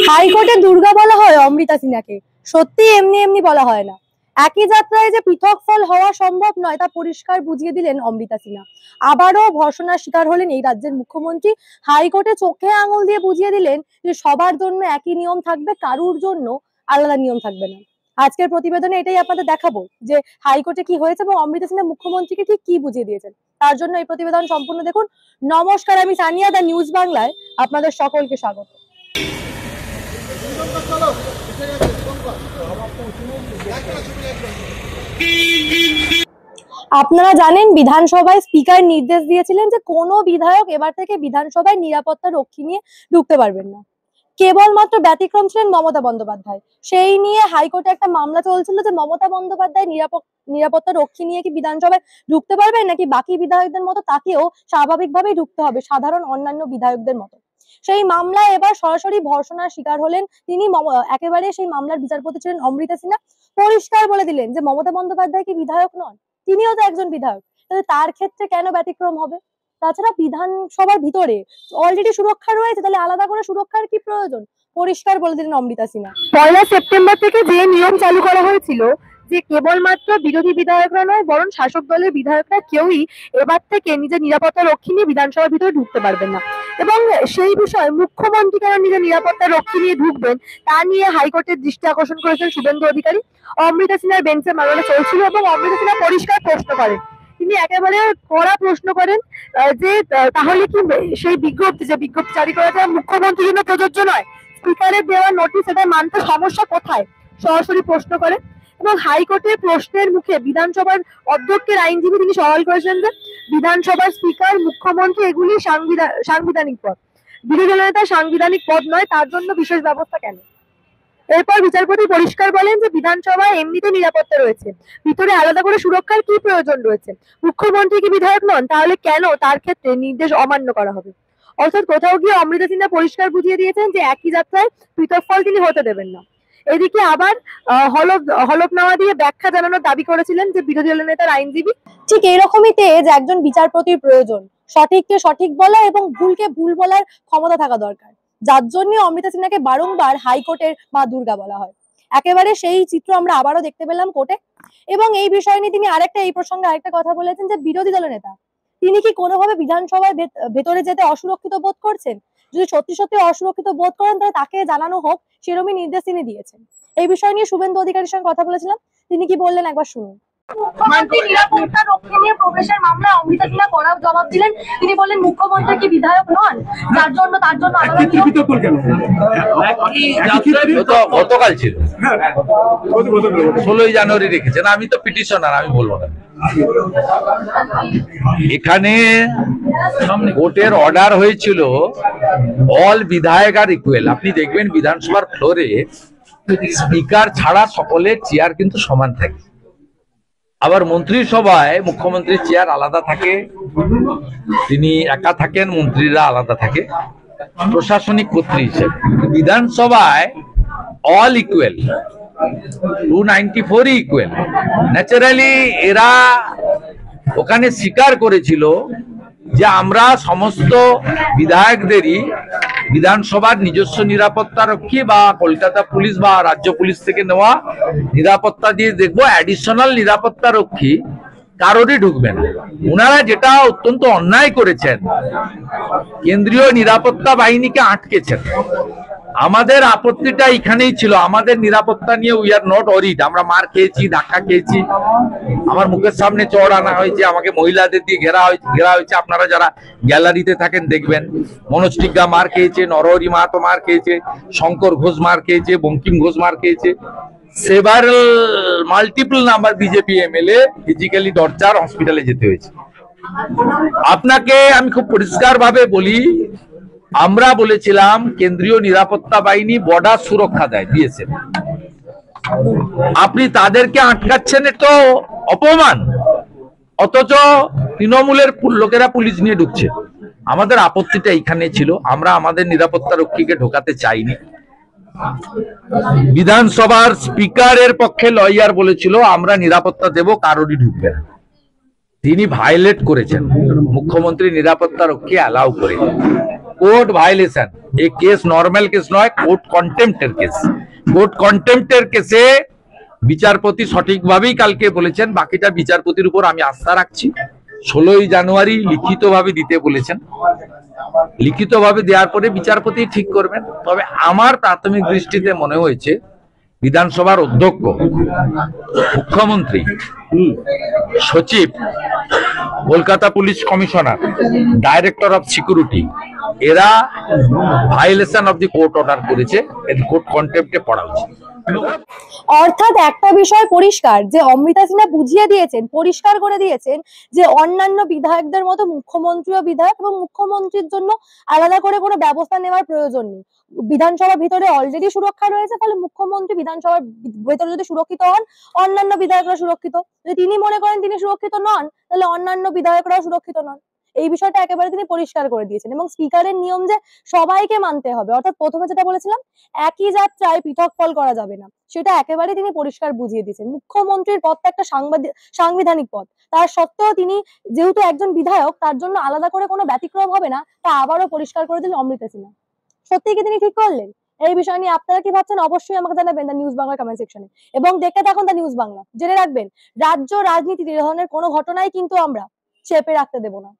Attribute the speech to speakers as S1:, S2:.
S1: হাইকোর্টে দুর্গা বলা হয় অমৃতা সিনহাকে, সত্যি এমনি এমনি বলা হয় না। একই যাত্রায় যে পৃথক ফল হওয়া সম্ভব নয় তা পরিষ্কার বুঝিয়ে দিলেন অমৃতা সিনহা। আবারও ধর্ষণের শিকার হলেন এই রাজ্যের মুখ্যমন্ত্রী। হাইকোর্টে চোখে আঙুল দিয়ে বুঝিয়ে দিলেন যে সবার জন্য একই নিয়ম থাকবে, কারুর জন্য আলাদা নিয়ম থাকবে না। আজকের প্রতিবেদনে এটাই আপনাদের দেখাবো যে হাইকোর্টে কি হয়েছে এবং অমৃতা সিনহা মুখ্যমন্ত্রীকে ঠিক কি বুঝিয়ে দিয়েছেন। তার জন্য এই প্রতিবেদন সম্পূর্ণ দেখুন। নমস্কার, আমি সানিয়া, দা নিউজ বাংলায় আপনাদের সকলকে স্বাগত। আপনারা জানেন বিধানসভায় স্পিকার নির্দেশ দিয়েছিলেন যে কোনো বিধায়ক এবার থেকে বিধানসভায় নিরাপত্তা রক্ষী নিয়ে ঢুকতে পারবেন না। কেবলমাত্র ব্যতিক্রম ছিলেন মমতা বন্দ্যোপাধ্যায়। সেই নিয়ে হাইকোর্টে একটা মামলা চলছিল যে মমতা বন্দ্যোপাধ্যায় নিরাপত্তা রক্ষী নিয়ে কি বিধানসভায় ঢুকতে পারবেন নাকি বাকি বিধায়কদের মতো তাকেও স্বাভাবিকভাবেই ঢুকতে হবে সাধারণ অন্যান্য বিধায়কদের মতো। সেই মামলায় এবার সরাসরি ধর্ষণের শিকার হলেন তিনি। একেবারে সেই মামলার বিচারপতি ছিলেন অমৃতা সিনহা। পরিষ্কার বলে দিলেন যে মমতা বন্দ্যোপাধ্যায় কি বিধায়ক নন? তিনিও তো একজন বিধায়ক, তাহলে তার ক্ষেত্রে কেন ব্যতিক্রম হবে? তাছাড়া বিধানসভার ভিতরে অলরেডি সুরক্ষা রয়েছে, তাহলে আলাদা করে সুরক্ষার কি প্রয়োজন? পরিষ্কার বলে দিলেন অমৃতা সিনহা। 1 সেপ্টেম্বর থেকে যে নিয়ম চালু করা হয়েছিল যে কেবলমাত্র বিরোধী বিধায়করা নয় বরং শাসক দলের বিধায়করা কেউই এবার থেকে নিজের নিরাপত্তা রক্ষী নিয়ে বিধানসভার ভিতরে ঢুকতে পারবেন না, এবং সেই বিষয়ে মুখ্যমন্ত্রী কেন নিজের নিরাপত্তা রক্ষী নিয়ে ঢুকবেন তা নিয়ে হাইকোর্টের দৃষ্টি আকর্ষণ করেছেন শুভেন্দু অধিকারী। অমৃতা সিনহার বেঞ্চে মামলা চলছিল এবং অমৃতা সিনহা পরিষ্কার প্রশ্ন করেন। তিনি একেবারে কড়া প্রশ্ন করেন যে তাহলে কি সেই বিজ্ঞপ্তি জারি করা যায় মুখ্যমন্ত্রীর জন্য প্রযোজ্য নয়? স্পিকারের দেওয়া নোটিশ এটা মানতে সমস্যা কোথায়? সরাসরি প্রশ্ন করেন এবং হাইকোর্টের প্রশ্নের মুখে বিধানসভার অধ্যক্ষের আইনজীবী তিনি সওয়াল করেছেন যে বিধানসভার স্পিকার, মুখ্যমন্ত্রী এগুলি সাংবিধানিক পদ, বিরোধী দলনেতা সাংবিধানিক পদ নয়, তার জন্য বিশেষ ব্যবস্থা কেন? এরপর বিচারপতি পরিষ্কার বলেন যে বিধানসভায় এমনিতে নিরাপত্তা রয়েছে, ভিতরে আলাদা করে সুরক্ষার কি প্রয়োজন রয়েছে? মুখ্যমন্ত্রী কি বিধায়ক নন? তাহলে কেন তার ক্ষেত্রে নির্দেশ অমান্য করা হবে? অর্থাৎ কোথাও গিয়ে অমৃতা সিনহা পরিষ্কার বুঝিয়ে দিয়েছেন যে একই যাত্রায় পৃথক ফল তিনি হতে দেবেন না। এদিকে আবার হলফনামা দিয়ে ব্যাখ্যা জানানোর দাবি করেছিলেন যে বিরোধী দলের নেতার আইনজীবী। ঠিক এইরকমই তেজ একজন বিচারপতির প্রয়োজন, সঠিককে সঠিক বলা এবং ভুলকে ভুল বলার ক্ষমতা থাকা দরকার, যার জন্য অমৃতা সিনহাকে বারংবার হাইকোর্টের মা দুর্গা বলা হয়। একেবারে সেই চিত্র আমরা আবারও দেখতে পেলাম কোর্টে। এবং এই বিষয় নিয়ে তিনি এই প্রসঙ্গে আরেকটা কথা বলেছেন যে বিরোধী দলের নেতা তিনি কি কোনোভাবে বিধানসভায় ভেতরে যেতে অসুরক্ষিত বোধ করছেন? যদি সত্যি সত্যি অসুরক্ষিত বোধ করেন তাহলে তাকে জানানো হোক, সেরকমই নির্দেশ তিনি দিয়েছেন। এই বিষয় নিয়ে শুভেন্দু অধিকারীর সঙ্গে কথা বলেছিলাম, তিনি কি বললেন একবার শুনুন। মুখ্যমন্ত্রী নিরাপত্তা রক্ষী নিয়ে প্রবেশের মামলায় অমৃতা সিনহা কড়া জবাব দিলেন। তিনি বললেন মুখ্যমন্ত্রী কি বিধায়ক নন, তার জন্য
S2: গতকাল ছিল 16 জানুয়ারি রেখেছেন। আমি তো পিটিশনার, আমি বলবো না। এখানে কোর্টের অর্ডার হয়েছিল অল বিধায়ক আর ইকুয়াল। আপনি দেখবেন বিধানসভার ফ্লোরে স্পিকার ছাড়া সকলের চেয়ার কিন্তু সমান থাকে। আবার মন্ত্রিসভায় মুখ্যমন্ত্রীর চেয়ার আলাদা থাকে, তিনি একা থাকেন, মন্ত্রীরা আলাদা থাকে প্রশাসনিক কর্তৃ হিসেবে। বিধানসভায় অল ইকুয়াল, 294 ইকুয়াল। ন্যাচারালি এরা ওখানে স্বীকার করেছিল যে আমরা সমস্ত বিধায়কদেরই বিধানসভার নিজস্ব নিরাপত্তা রক্ষী বা কলকাতা পুলিশ বা রাজ্য পুলিশ থেকে নেওয়া নিরাপত্তা দিয়ে দেখবো, অ্যাডিশনাল নিরাপত্তা রক্ষী কারোরই ঢুকবে না। ওনারা যেটা অত্যন্ত অন্যায় করেছেন, কেন্দ্রীয় নিরাপত্তা বাহিনীকে আটকেছেন। আমাদের আপত্তিটা এখানেই ছিল, আমাদের নিরাপত্তা নিয়ে উই আর নট অরিড। আমরা মার খেয়েছি, ধাক্কা খেয়েছি, আমার মুখের সামনে চড় আনা হয়েছে, আমাকে মহিলাদের দিয়ে ঘেরা হয়েছে। আপনারা যারা গ্যালারিতে থাকেন দেখবেন, মনোজ টিগ্গা মার খেয়েছে, নরহরি মাহাতো মার খেয়েছে, শঙ্কর ঘোষ মার খেয়েছে, বঙ্কিম ঘোষ মার খেয়েছে, several multiple number BJP MLA physically torture, হসপিটালে যেতে হয়েছে। আপনাকে আমি খুব পরিষ্কার ভাবে বলি, আমরা বলেছিলাম কেন্দ্রীয় নিরাপত্তা বাহিনী বর্ডার সুরক্ষা দেয়, বিএসএফ। আপনি তাদেরকে আটকাচ্ছেন, তো অপমান। অথচ তৃণমূলের লোকেরা পুলিশ নিয়ে ঢুকছে। আমাদের আপত্তিটা এইখানে ছিল, আমরা আমাদের নিরাপত্তা রক্ষীকে ঢোকাতে চাইনি। বিধানসভার স্পিকারের পক্ষে লয়ার বলেছিল আমরা নিরাপত্তা দেব, কারোরই ঢুকবে না। তিনি ভায়োলেট করেছেন, মুখ্যমন্ত্রী নিরাপত্তা রক্ষী অ্যালাউ করে। কোর্ট ভায়োলেশন, এই কেস নর্মাল কেস নয়, কোর্ট কন্টেম্পটের কেস। কোর্ট কন্টেম্পটের কেসে বিচারপতি সঠিকভাবেই কালকে বলেছেন, বাকিটা বিচারপতির উপর আমি আস্থা রাখছি। 16ই জানুয়ারি লিখিতভাবে দিতে বলেছেন, লিখিতভাবে দেওয়ার পরে বিচারপতি ঠিক করবেন। তবে আমার প্রাথমিক দৃষ্টিতে মনে হয়েছে বিধানসভার অধ্যক্ষ, মুখ্যমন্ত্রী, সচিব, Kolkata police commissioner, director of security, এরা violation of the court order করেছে, এর কোর্ট কন্টেম্পটে পড়া উচিত।
S1: অর্থাৎ একটা বিষয় পরিষ্কার যে অমৃতা সিনহা বুঝিয়ে দিয়েছেন, পরিষ্কার করে দিয়েছেন যে অন্যান্য বিধায়কদের মতো মুখ্যমন্ত্রীও বিধায়ক এবং মুখ্যমন্ত্রীর জন্য আলাদা করে কোনো ব্যবস্থা নেওয়ার প্রয়োজন নেই। বিধানসভার ভিতরে অলরেডি সুরক্ষা রয়েছে, ফলে মুখ্যমন্ত্রী বিধানসভার ভেতরে যদি সুরক্ষিত হন, অন্যান্য বিধায়করা সুরক্ষিত। যদি তিনি মনে করেন তিনি সুরক্ষিত নন, তাহলে অন্যান্য বিধায়করাও সুরক্ষিত নন। এই বিষয়টা একেবারে তিনি পরিষ্কার করে দিয়েছেন। এবং স্পিকারের নিয়ম যে সবাইকে মানতে হবে, অর্থাৎ প্রথমে যেটা বলেছিলাম একই যাত্রায় পৃথক ফল করা যাবে না, সেটা একেবারে তিনি পরিষ্কার বুঝিয়ে দিয়েছেন। মুখ্যমন্ত্রীর পদটা একটা সাংবিধানিক পদ, তার সত্ত্বেও তিনি যেহেতু একজন বিধায়ক, তার জন্য আলাদা করে কোনো ব্যতিক্রম হবে না, তা আবারও পরিষ্কার করে দিলেন অমৃতা সিনহা। সত্যি কি তিনি ঠিক করলেন? এই বিষয় নিয়ে আপনারা কি ভাবছেন অবশ্যই আমাকে জানাবেন দ্য নিউজ বাংলা কমেন্ট সেকশনে। এবং দেখতে থাকুন দ্য নিউজ বাংলা। জেনে রাখবেন, রাজ্য রাজনীতিতে এই ধরনের কোনো ঘটনাই কিন্তু আমরা চেপে রাখতে দেব না।